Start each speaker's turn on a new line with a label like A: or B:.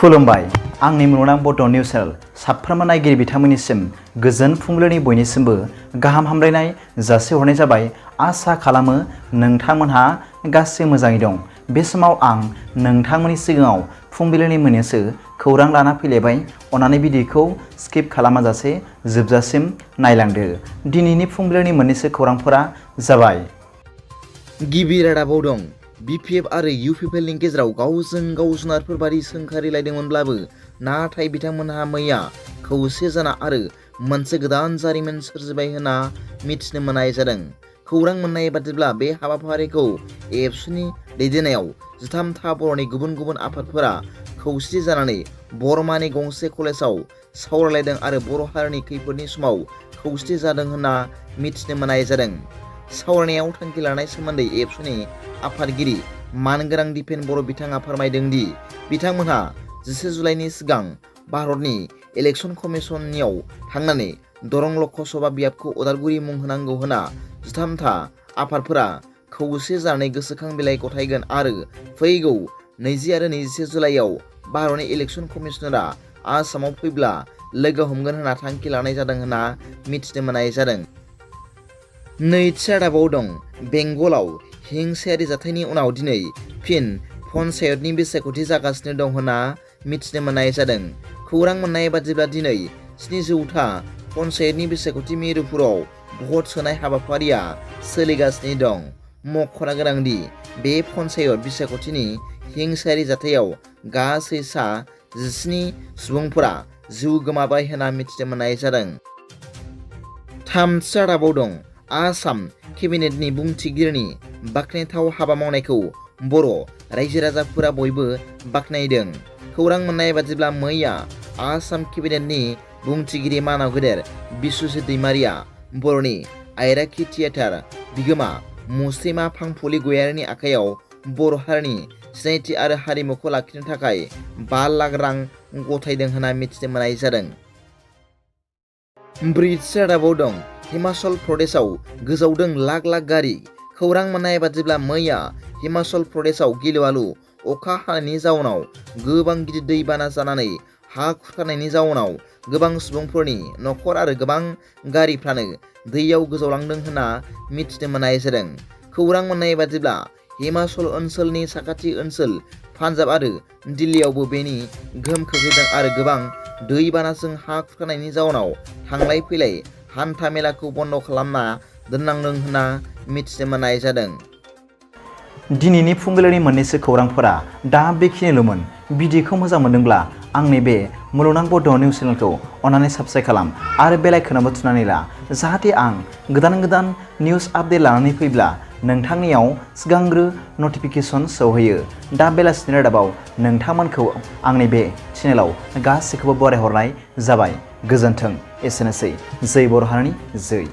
A: खुलुमबाय आंनि मुलुगनां बड' निउस चेनेल साफ्रोमबो नायगिरि बिथांमोननिसिम गोजोन फुंबिलिनि बयनिसिमबो गाहाम हामलायनाय जासिहरनाय जाबाय। आसा खालामो नोंथांमोनहा गासै मोजाङै दं। बे समाव आं नोंथांमोननि सिगाङाव फुंबिलिनि मोननैसो खौरां लाना फैलायबाय। अन्नानै भिडिअखौ स्किप खालामाजासे जोबजासिम नायलांदो। दिनैनि फुंबिलिनि मोननैसो खौरांफोरा जाबाय। गिबि रादाबाव दं। BPF आरो UPPL नि गेजेराव गावजों गाव जुनारफोर बादि सोंखारिलायदोंमोनब्लाबो नाथाय बिथांमोनहा मैया खौसे जाना आरो मोनसे गोदान जारिमिन सोरजिबाय होनना मिथिनो मोननाय जादों। खौरां मोननाय बादिब्ला बे हाबाफारिखौ एबसुनि दैदेननायाव 13था बर'नि गुबुन गुबुन आफादफोरा खौसे जानानै बरमानि गंसे कलेजाव सावरायलायदों आरो बर' हारिनि खैफोदनि समाव खौसे जादों होनना मिथिनो मोननाय जादों। सावरायनायाव थांखि लानाय सोमोन्दै एबसुनि आफादगिरि मानगोनां दिपेन बर' बिथाङा फोरमायदों दि बिथांमोनहा 10 जुलाइनि सिगां भारतनि इलेक्शन कमिशननियाव थांनानै दरं लकसभा बियाबखौ उदालगुरि मुं होनांगौ होनना 13था आफादफोरा खौसे जानानै गोसोखां बिलाइ गथायगोन आरो फैगौ 20 आरो 21 जुलाइयाव भारतनि इलेक्शन कमिशनारा आसामाव फैब्ला लोगो हमगोन होनना थांखि लानाय जादों होनना मिथिनो मोननाय जादों। नैथि रादाबाव दं। बेंगलाव हिंसायारि जाथायनि उनाव दिनै फिन पन्चायतनि बिसायख'थि जागासिनो दं होनना मिथिनो मोननाय जादों। खौरां मोननाय बादिब्ला दिनै 700था पन्चायतनि बिसायख'थि मिरुफोराव भट सोनाय हाबाफारिया सोलिगासिनो दं। मख'नो गोनांदि बे पन्चायत बिसायख'थिनि हिंसायारि जाथायाव गासै सा 17 सुबुंफोरा जिउ गोमाबाय होनना मिथिनो मोननाय जादों। थामथि रादाबाव दं। आसाम केबिनेटनि बुंथिगिरिनि बाख्नायथाव हाबा मावनायखौ बर' रायजो राजाफोरा बयबो बाख्नायदों। खौरां मोननाय बादिब्ला मैया आसाम केबिनेटनि बुंथिगिरि मानाव गेदेर बिस्वजित दैमारिया बर'नि आयराखि थियेटार बिगोमा मुस्रिमा फांफुलि गयारिनि आखायाव बर' हारिनि सिनायथि आरो हारिमुखौ लाखिनो थाखाय 5 लाख रां गथायदों होनना मिथिनो मोननाय जादों। ब्रैथि रादाबाव दं। हिमाचल प्रदेशआव गोजावदों लाख लाख गारि। खौरां मोननाय बादिब्ला मैया हिमाचल प्रदेशआव गिलुबालु अखा हानायनि जाउनाव गोबां गिदिर दैबाना जानानै हा खुरखानायनि जाउनाव गोबां सुबुंफोरनि न'खर आरो गोबां गारिफ्रानो दैयाव गोजावलांदों होनना मिथिनो मोननाय जादों। खौरां मोननाय बादिब्ला हिमाचल ओनसोलनि साखाथि ओनसोल पान्जाब आरो दिल्लीयावबो बेनि गोहोम खोख्लैदों आरो गोबां दैबानाजों हा खुरखानायनि जाउनाव थांलाय फैलाय हान्था मेलाखौ बन्द' खालामना दोननांदों होनना मिथिनो मोननाय जादों। दिनैनि फुंबिलिनि मोननैसो खौरांफोरा दा बेखिनिल'मोन। भिडिअखौ मोजां मोनदोंब्ला आंनि बे मुलुगनां बड' निउस चेनेलखौ अन्नानै साबस्क्राइब खालाम आरो बेल आइकनआवबो थुनानै ला, जाहाथे आं गोदान निउस आपडेट लानानै फैब्ला नोंथांनियाव सिगांग्रो नटिफिकेसन सौहैयो। दा बेलासिनि रादाबाव नोंथांमोनखौ आंनि बे चेनेलाव गासैखौबो बरायहरनाय जाबाय। गोजोन्थों। एसेनोसै। जै बर' हारिनि जै।